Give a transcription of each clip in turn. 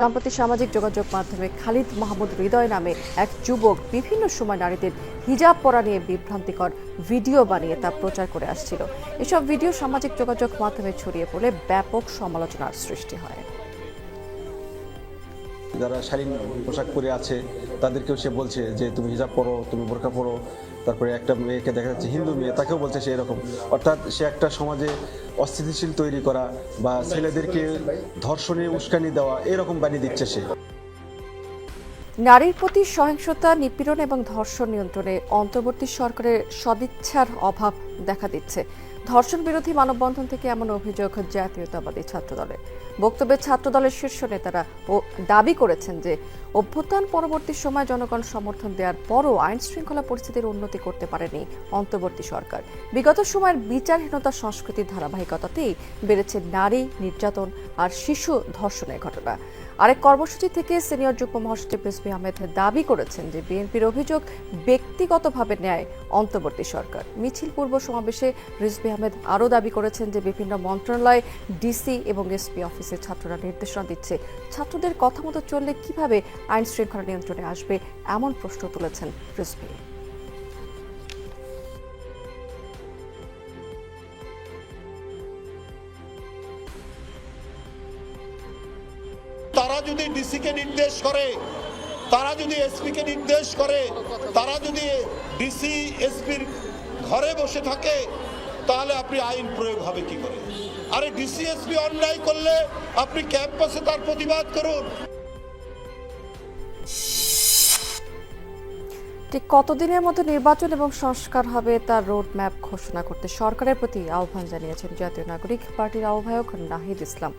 সম্প্রতি সামাজিক যোগাযোগ মাধ্যমে খালিদ মাহমুদ হৃদয় নামে এক যুবক বিভিন্ন সময় নারীদের হিজাব পরা নিয়ে বিভ্রান্তিকর ভিডিও বানিয়ে তা প্রচার করে আসছিল। এসব ভিডিও সামাজিক যোগাযোগ মাধ্যমে ছড়িয়ে পড়লে ব্যাপক সমালোচনার সৃষ্টি হয়। যারা শালীন পোশাক পরে আছে তাদেরকেও সে বলছে যে তুমি হিজাব পরো, তুমি বোরকা পরো। তারপরে একটা মেয়েকে দেখা যাচ্ছে হিন্দু মেয়ে, তাকেও বলছে সে এরকম। অর্থাৎ সে একটা সমাজে অস্থিতিশীল তৈরি করা বা ছেলেদেরকে ধর্ষণে উস্কানি দেওয়া এরকম বানিয়ে দিচ্ছে সে। নারীর প্রতি সহিংসতা, নিপীড়ন এবং ধর্ষণ নিয়ন্ত্রণে অন্তর্বর্তী সরকারের সদিচ্ছার অভাব দেখা দিচ্ছে। ধর্ষণ বিরোধী মানববন্ধন থেকে এমন অভিযোগ জাতীয়তাবাদী ছাত্রদলের। বক্তব্যে ছাত্রদলের শীর্ষ নেতারা দাবি করেছেন যে অভ্যুত্থান পরবর্তী সময় জনগণ সমর্থন দেওয়ার পরও আইন শৃঙ্খলা পরিস্থিতির উন্নতি করতে পারেনি অন্তর্বর্তী সরকার। বিগত সময়ের বিচারহীনতা সংস্কৃতির ধারাবাহিকতাতেই বেড়েছে নারী নির্যাতন আর শিশু ধর্ষণের ঘটনা। আরেক কর্মসূচি থেকে সিনিয়র যুগ্ম মহাসচিব রিজভী আহমেদ দাবি করেছেন যে বিএনপির অভিযোগ ব্যক্তিগতভাবে নেয় অন্তর্বর্তী সরকার। মিছিল পূর্ব সমাবেশে রিজভী আহমেদ আরও দাবি করেছেন যে বিভিন্ন মন্ত্রণালয়, ডিসি এবং এসপি অফিসে ছাত্ররা নির্দেশনা দিচ্ছে। ছাত্রদের কথা মতো চললে কিভাবে আইন শৃঙ্খলা নিয়ন্ত্রণে আসবে এমন প্রশ্ন তুলেছেন রিজভী। তারা যদি ডিসিকে নির্দেশ করে, তারা যদি এসপিকে নির্দেশ করে, তারা যদি ডিসি এসপির ঘরে বসে থাকে, তাহলে আপনি আইন প্রয়োগ হবে কি করে? আরে ডিসি এসপি অন্যায় করলে আপনি ক্যাম্পাসে তার প্রতিবাদ করুন। ঠিক কতদিনের মধ্যে নির্বাচন এবং সংস্কার হবে তার রোড ম্যাপ ঘোষণা করতে সরকারের প্রতি আহ্বান জানিয়েছেন জাতীয় নাগরিক পার্টির আহ্বায়ক নাহিদ ইসলাম।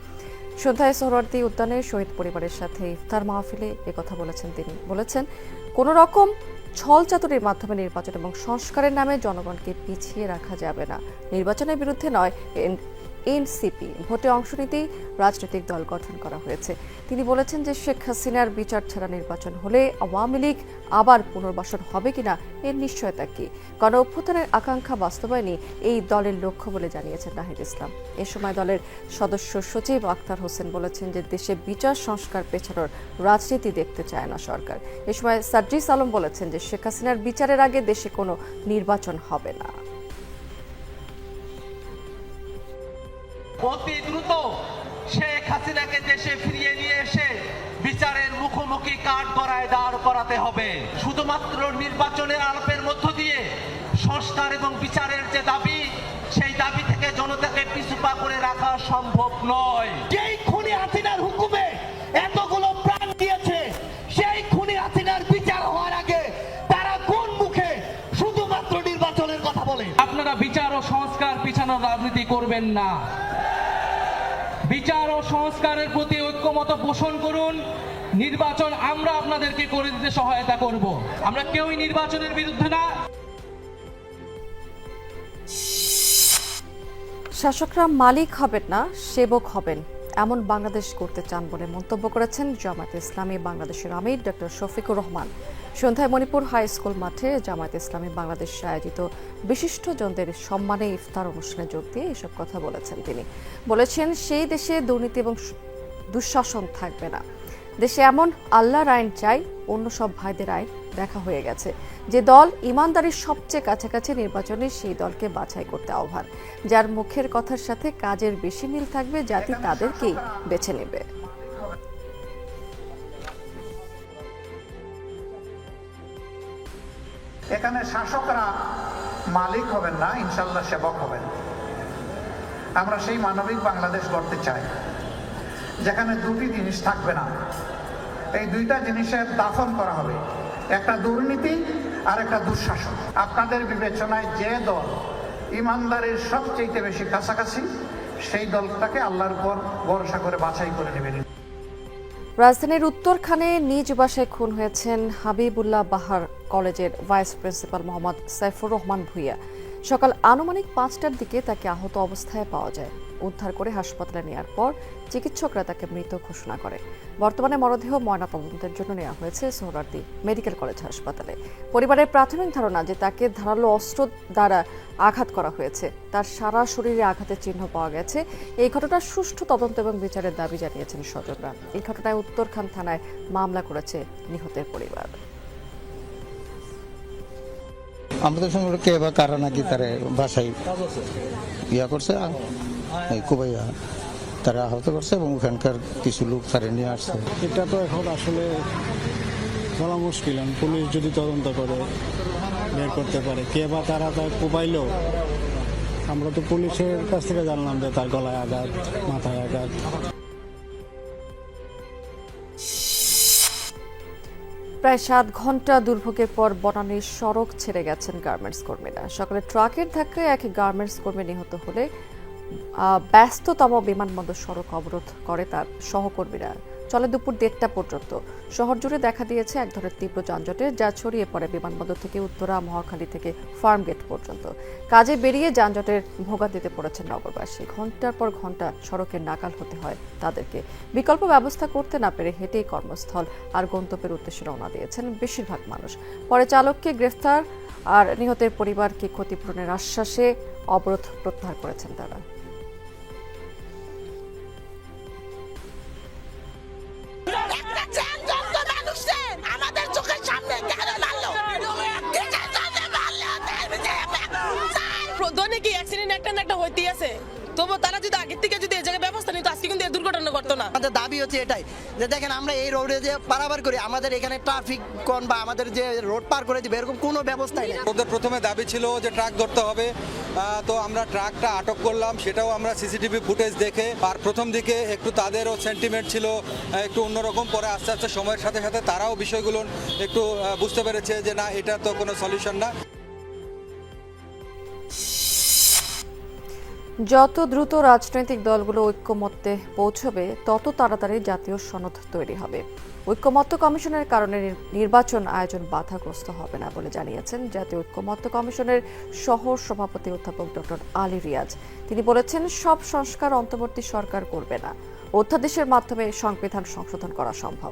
সন্ধ্যায় সোহরাওয়ার্দী উদ্যানে শহীদ পরিবারের সাথে ইফতার মাহফিলে একথা বলেছেন তিনি। বলেছেন, কোনো রকম ছলচাতুরির মাধ্যমে নির্বাচন এবং সংস্কারের নামে জনগণকে পিছিয়ে রাখা যাবে না। নির্বাচনের বিরুদ্ধে নয়, এনসিপি ভোটে অংশ নিতেই রাজনৈতিক দল গঠন করা হয়েছে। তিনি বলেছেন যে শেখ হাসিনার বিচার ছাড়া নির্বাচন হলে আওয়ামী লীগ আবার পুনর্বাসন হবে কিনা এর নিশ্চয়তা কি? গণ অভ্যুত্থানের আকাঙ্ক্ষা বাস্তবায়নই এই দলের লক্ষ্য বলে জানিয়েছেন নাহিদ ইসলাম। এ সময় দলের সদস্য সচিব আক্তার হোসেন বলেছেন যে দেশে বিচার সংস্কার পেছানোর রাজনীতি দেখতে চায় না সরকার। এ সময় সার্জিস আলম বলেছেন যে শেখ হাসিনার বিচারের আগে দেশে কোনো নির্বাচন হবে না। অতি দ্রুত শেখ হাসিনাকে দেশে ফিরিয়ে নিয়ে এসে বিচারের মুখোমুখি কাঠগড়ায় দাঁড় করাতে হবে। শুধুমাত্র নির্বাচনের আলাপের মধ্য দিয়ে সংস্কার এবং বিচারের যে দাবি, সেই দাবি থেকে জনতাকে পিছুপা করে রাখা সম্ভব নয়। যেই খুনি হাসিনার হুকুমে এতগুলো প্রাণ দিয়েছে, সেই খুনি হাসিনার বিচার হওয়ার আগে তারা কোন মুখে শুধুমাত্র নির্বাচনের কথা বলে? আপনারা বিচার ও সংস্কার পিছানোর রাজনীতি করবেন না। বিচার ও সংস্কারের প্রতি ঐক্যমত পোষণ করুন। নির্বাচন আমরা আপনাদেরকে করে দিতে সহায়তা করব। আমরা কেউই নির্বাচনের বিরুদ্ধে না। শাসকরা মালিক হবেন না, সেবক হবেন, এমন বাংলাদেশ করতে চান বলে মন্তব্য করেছেন জামায়াতে ইসলামী বাংলাদেশের আমির ডক্টর শফিকুর রহমান। সন্ধ্যায় মণিপুর হাই স্কুল মাঠে জামায়াতে ইসলামী বাংলাদেশ আয়োজিত বিশিষ্টজনদের সম্মানে ইফতার অনুষ্ঠানে যোগ দিয়ে এসব কথা বলেছেন তিনি। বলেছেন, সেই দেশে দুর্নীতি এবং দুঃশাসন থাকবে না। দেশে এমন আল্লাহর আইন চাই, অন্য সব ভাইদের আইন দেখা হয়ে গেছে। যে দল ইমানদারির সবচেয়ে কাছাকাছি নির্বাচনে সেই দলকে বাছাই করতে আহ্বান। যার মুখের কথার সাথে কাজের বেশি মিল থাকবে, জাতি তাদেরকেই বেছে নেবে। এখানে শাসকরা মালিক হবেন না, ইনশাল্লাহ সেবক হবেন। আমরা সেই মানবিক বাংলাদেশ গড়তে চাই যেখানে দুটি জিনিস থাকবে না। এই দুইটা জিনিসের দাফন করা হবে, একটা দুর্নীতি আর একটা দুঃশাসন। আপনাদের বিবেচনায় যে দল ইমানদারের সবচেয়ে বেশি কাছাকাছি, সেই দলটাকে আল্লাহর উপর ভরসা করে বাছাই করে নেবেন। রাজধানীর উত্তরখানে নিজ বাসায় খুন হয়েছেন হাবিবুল্লাহ বাহার কলেজের ভাইস প্রিন্সিপাল মোহাম্মদ সাইফুর রহমান ভুইয়া। সকাল আনুমানিক 5টার দিকে তাকে আহত অবস্থায় পাওয়া যায়। উদ্ধার করে হাসপাতালে নেওয়ার পর চিকিৎসকরা তাকে মৃত ঘোষণা করে। বর্তমানে মরদেহ ময়নাতদন্তের জন্য নেওয়া হয়েছে সোহরাওয়ার্দী মেডিকেল কলেজ হাসপাতালে। পরিবারের প্রাথমিক ধারণা যে তাকে ধারালো অস্ত্র দ্বারা আঘাত করা হয়েছে। তার সারা শরীরে আঘাতের চিহ্ন পাওয়া গেছে। এই ঘটনার সুষ্ঠু তদন্ত এবং বিচারের দাবি জানিয়েছেন স্বজনরা। এই ঘটনায় উত্তরখান থানায় মামলা করেছে নিহতের পরিবার। আমাদের সঙ্গে কে বা কারা নাকি তারা বাসায় ইয়া করছে, কুবাইয়া তারা আহত করছে এবং ওখানকার কিছু লোক তারা নিয়ে আসছে। এটা তো এখন আসলে বলা মুশকিল। পুলিশ যদি তদন্ত করে বের করতে পারে কে বা তারা তার কোপাইলো। আমরা তো পুলিশের কাছ থেকে জানলাম যে তার গলায় আঘাত, মাথায় আঘাত। প্রায় 7 ঘন্টা দুর্ভোগের পর বনানীর সড়ক ছেড়ে গেছেন গার্মেন্টস কর্মীরা। সকালে ট্রাকের ধাক্কায় এক গার্মেন্টস কর্মী নিহত হলে ব্যস্ততম বিমানবন্দর সড়ক অবরোধ করে তার সহকর্মীরা। চলে দুপুর 1:30টা পর্যন্ত। শহর জুড়ে দেখা দিয়েছে এক ধরনের তীব্র যানজটে, যা ছড়িয়ে পড়ে বিমানবন্দর থেকে উত্তরা, মহাখালী থেকে ফার্মগেট পর্যন্ত। কাজে বেরিয়ে যানজটের ভোগান্তিতে পড়েছেন নগরবাসী। ঘন্টার পর ঘন্টা সড়কের নাকাল হতে হয় তাদেরকে। বিকল্প ব্যবস্থা করতে না পেরে হেঁটেই কর্মস্থল আর গন্তব্যের উদ্দেশ্যে রওনা দিয়েছেন বেশিরভাগ মানুষ। পরে চালককে গ্রেফতার আর নিহতের পরিবারকে ক্ষতিপূরণের আশ্বাসে অবরোধ প্রত্যাহার করেছেন তারা। দৈনিক অ্যাক্সিডেন্ট একটা না একটা হইতেই আছে। তবু তারা যদি আগের থেকে যদি এই জায়গায় ব্যবস্থা নিত, আজকে কিন্তু এই দুর্ঘটনা ঘটতো না। আমাদের দাবি হচ্ছে এটাই যে দেখেন আমরা এই রোডে যে পারাবার করি, আমাদের এখানে ট্রাফিক কোন বা আমাদের যে রোড পার করে দিবে এরকম কোনো ব্যবস্থাই নেই। ওদের প্রথমে দাবি ছিল যে ট্রাক ধরতে হবে, তো আমরা ট্রাকটা আটক করলাম, সেটাও আমরা সিসিটিভি ফুটেজ দেখে। আর প্রথম দিকে একটু তাদেরও সেন্টিমেন্ট ছিল একটু অন্যরকম, পরে আস্তে আস্তে সময়ের সাথে সাথে তারাও বিষয়গুলো একটু বুঝতে পেরেছে যে না, এটা তো কোনো সলিউশন না। যত দ্রুত রাজনৈতিক দলগুলো ঐক্যমত্যে পৌঁছবে, তত তাড়াতাড়ি জাতীয় সনদ তৈরি হবে। ঐক্যমত্য কমিশনের কারণে নির্বাচন আয়োজন বাধাগ্রস্ত হবে না বলে জানিয়েছেন জাতীয় ঐক্যমত্য কমিশনের সহ সভাপতি অধ্যাপক ডক্টর আলী রিয়াজ। তিনি বলেছেন, সব সংস্কার অন্তর্বর্তী সরকার করবে না। অধ্যাদেশের মাধ্যমে সংবিধান সংশোধন করা সম্ভব।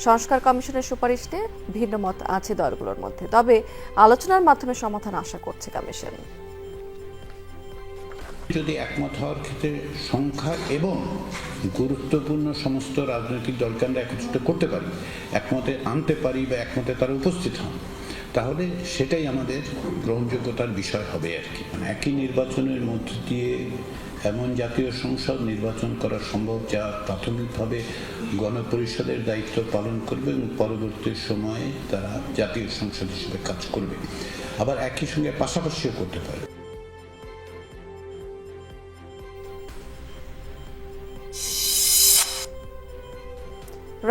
সংস্কার কমিশনের সুপারিশ নিয়ে ভিন্ন মত আছে দলগুলোর মধ্যে, তবে আলোচনার মাধ্যমে সমাধান আশা করছে কমিশন। যদি একমত হওয়ার ক্ষেত্রে সংখ্যা এবং গুরুত্বপূর্ণ সমস্ত রাজনৈতিক দলকে আমরা একত্রিত করতে পারি, একমতে আনতে পারি বা একমতে তারা উপস্থিত হন, তাহলে সেটাই আমাদের গ্রহণযোগ্যতার বিষয় হবে আর কি। একই নির্বাচনের মধ্য দিয়ে এমন জাতীয় সংসদ নির্বাচন করা সম্ভব যা প্রাথমিকভাবে গণপরিষদের দায়িত্ব পালন করবে এবং পরবর্তী সময়ে তারা জাতীয় সংসদ হিসেবে কাজ করবে, আবার একই সঙ্গে পাশাপাশিও করতে পারে।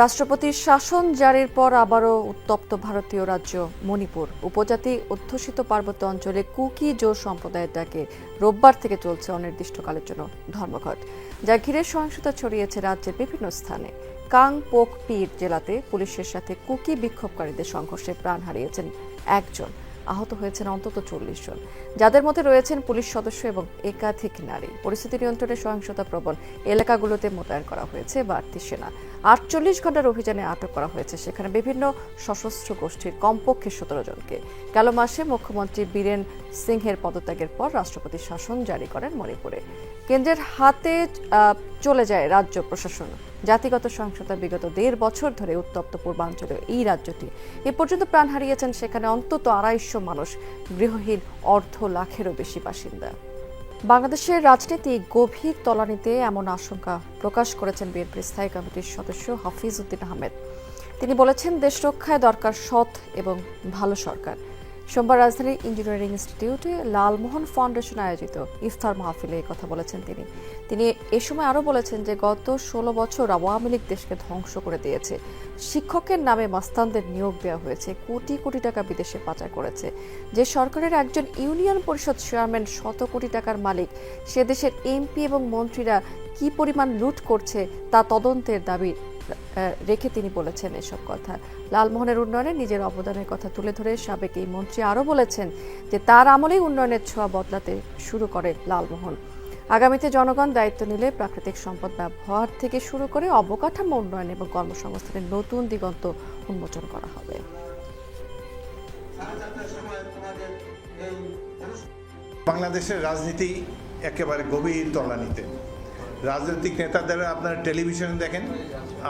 রাষ্ট্রপতির শাসন জারির পর আবারও উত্তপ্ত ভারতীয় রাজ্য মণিপুর। উপজাতি অধ্যুষিত পার্বত্য অঞ্চলে কুকি জো সম্প্রদায়ের ডাকে রোববার থেকে চলছে অনির্দিষ্টকালের জন্য ধর্মঘট, যা ঘিরে সহিংসতা ছড়িয়েছে রাজ্যের বিভিন্ন স্থানে। কাং পোক পীর জেলাতে পুলিশের সাথে কুকি বিক্ষোভকারীদের সংঘর্ষে প্রাণ হারিয়েছেন একজন, আহত হয়েছেন অন্তত 40 জন, যাদের মধ্যে রয়েছেন পুলিশ সদস্য এবং একাধিক নারী। পরিস্থিতি নিয়ন্ত্রণে সহিংসতা প্রবণ এলাকাগুলোতে মোতায়েন করা হয়েছে বাড়তি সেনা। 48 ঘন্টার অভিযানে আটক করা হয়েছে সেখানে বিভিন্ন সশস্ত্র গোষ্ঠীর কমপক্ষে 17 জনকে। গেল মাসে মুখ্যমন্ত্রী বীরেন সিংহের পদত্যাগের পর রাষ্ট্রপতি শাসন জারি করেন মণিপুরে। কেন্দ্রের হাতে চলে যায় রাজ্য প্রশাসন। জাতিগত সহিংসতা বিগত 1.5 বছর ধরে উত্তপ্ত পূর্বাঞ্চলে এই রাজ্যটি এ পর্যন্ত প্রাণ হারিয়েছেন সেখানে অন্তত 250 মানুষ, গৃহহীন 1.5 লাখেরও বেশি বাসিন্দা। বাংলাদেশের রাজনীতি গভীর তলানিতে এমন আশঙ্কা প্রকাশ করেছেন বিএনপির স্থায়ী কমিটির সদস্য হাফিজ উদ্দিন আহমেদ। তিনি বলেছেন, দেশ রক্ষায় দরকার সৎ এবং ভালো সরকার। সোমবার রাজধানীর ইঞ্জিনিয়ারিং ইনস্টিটিউটে লালমোহন ফাউন্ডেশন আয়োজিত ইফতার মাহফিলে এই কথা বলেছেন তিনি এ সময় আরও বলেছেন যে গত 16 বছর আওয়ামী লীগ দেশকে ধ্বংস করে দিয়েছে। শিক্ষকের নামে মাস্তানদের নিয়োগ দেওয়া হয়েছে, কোটি কোটি টাকা বিদেশে পাচার করেছে। যে সরকারের একজন ইউনিয়ন পরিষদ চেয়ারম্যান 100 কোটি টাকার মালিক, সে দেশের এমপি এবং মন্ত্রীরা কি পরিমাণ লুট করছে তা তদন্তের দাবি রেখে তিনি বলেছেন এসব কথা। লালমোহনের উন্নয়নে নিজের অবদানের কথা তুলে ধরে সাবেক এই মন্ত্রী আরও বলেছেন যে তার আমলেই উন্নয়নের ছোঁয়া বদলাতে শুরু করে লালমোহন। আগামীতে জনগণ দায়িত্ব নিলে প্রাকৃতিক সম্পদ ব্যবহার থেকে শুরু করে অবকাঠামো উন্নয়ন এবং কর্মসংস্থানের নতুন দিগন্ত উন্মোচন করা হবে। বাংলাদেশের রাজনীতি একেবারে গভীর তলানিতে। রাজনৈতিক নেতাদের আপনারা টেলিভিশনে দেখেন,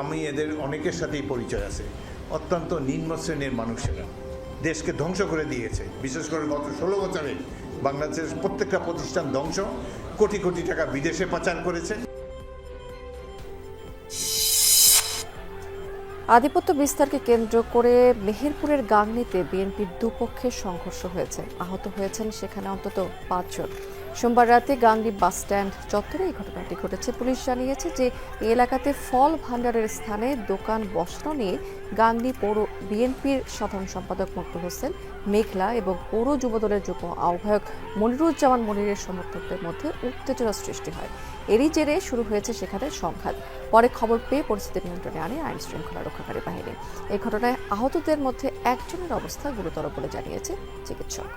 আমি এদের অনেকের সাথেই পরিচয় আছে। অত্যন্ত নিম্ন শ্রেণীর মানুষেরা দেশকে ধ্বংস করে দিয়েছে। বিশেষ করে গত 16 বছরে বাংলাদেশের প্রত্যেকটা প্রতিষ্ঠান ধ্বংস, কোটি কোটি টাকা বিদেশে পাচার করেছে। আধিপত্য বিস্তারকে কেন্দ্র করে মেহেরপুরের গাংনীতে বিএনপির দুপক্ষের সংঘর্ষ হয়েছে। আহত হয়েছেন সেখানে অন্তত 5 জন। সোমবার রাতে গাংনী বাস স্ট্যান্ড চত্বরে এই ঘটনাটি ঘটেছে। পুলিশ জানিয়েছে যে এই এলাকাতে ফল ভান্ডারের স্থানে দোকান বসানো নিয়ে গাংনী পৌর বিএনপির সাধারণ সম্পাদক মকবুল হোসেন মেঘলা এবং পৌর যুবদলের যুগ্ম আহ্বায়ক মনিরুজ্জামান মনিরের সমর্থকদের মধ্যে উত্তেজনা সৃষ্টি হয়। এরই জেরে শুরু হয়েছে সেখানে সংঘাত। পরে খবর পেয়ে পরিস্থিতি নিয়ন্ত্রণে আনে আইন শৃঙ্খলা রক্ষাকারী বাহিনী। এই ঘটনায় আহতদের মধ্যে একজনের অবস্থা গুরুতর বলে জানিয়েছে চিকিৎসক।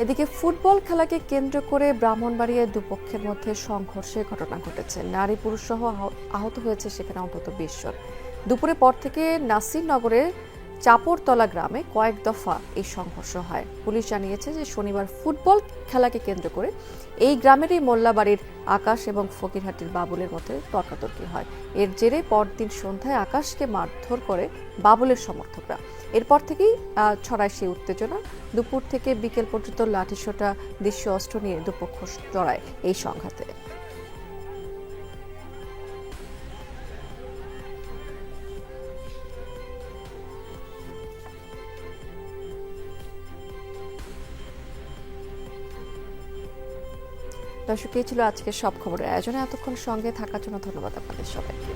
এদিকে ফুটবল খেলাকে কেন্দ্র করে ব্রাহ্মণবাড়িয়ায় দুপক্ষের মধ্যে সংঘর্ষের ঘটনা ঘটেছে। নারী পুরুষ সহ আহত হয়েছে সেখানে অন্তত 20 জন। দুপুরের পর থেকে নাসিরনগরের চাপড়তলা গ্রামে কয়েক দফা এই সংঘর্ষ হয়। পুলিশ জানিয়েছে যে শনিবার ফুটবল খেলাকে কেন্দ্র করে এই গ্রামেরই মোল্লাবাড়ির আকাশ এবং ফকিরহাটির বাবুলের মধ্যে তর্কাতর্কি হয়। এর জেরে পরদিন সন্ধ্যায় আকাশকে মারধর করে বাবুলের সমর্থকরা। এরপর থেকেই ছড়ায় সেই উত্তেজনা। দুপুর থেকে বিকেল পর্যন্ত লাঠিসোঁটা, দেশীয় অস্ত্র নিয়ে দুপক্ষ জড়ায় এই সংঘাতে। দর্শক, এই ছিল আজকের সব খবরের আয়োজনে। এতক্ষণ সঙ্গে থাকার জন্য ধন্যবাদ আপনাদের সবাইকে।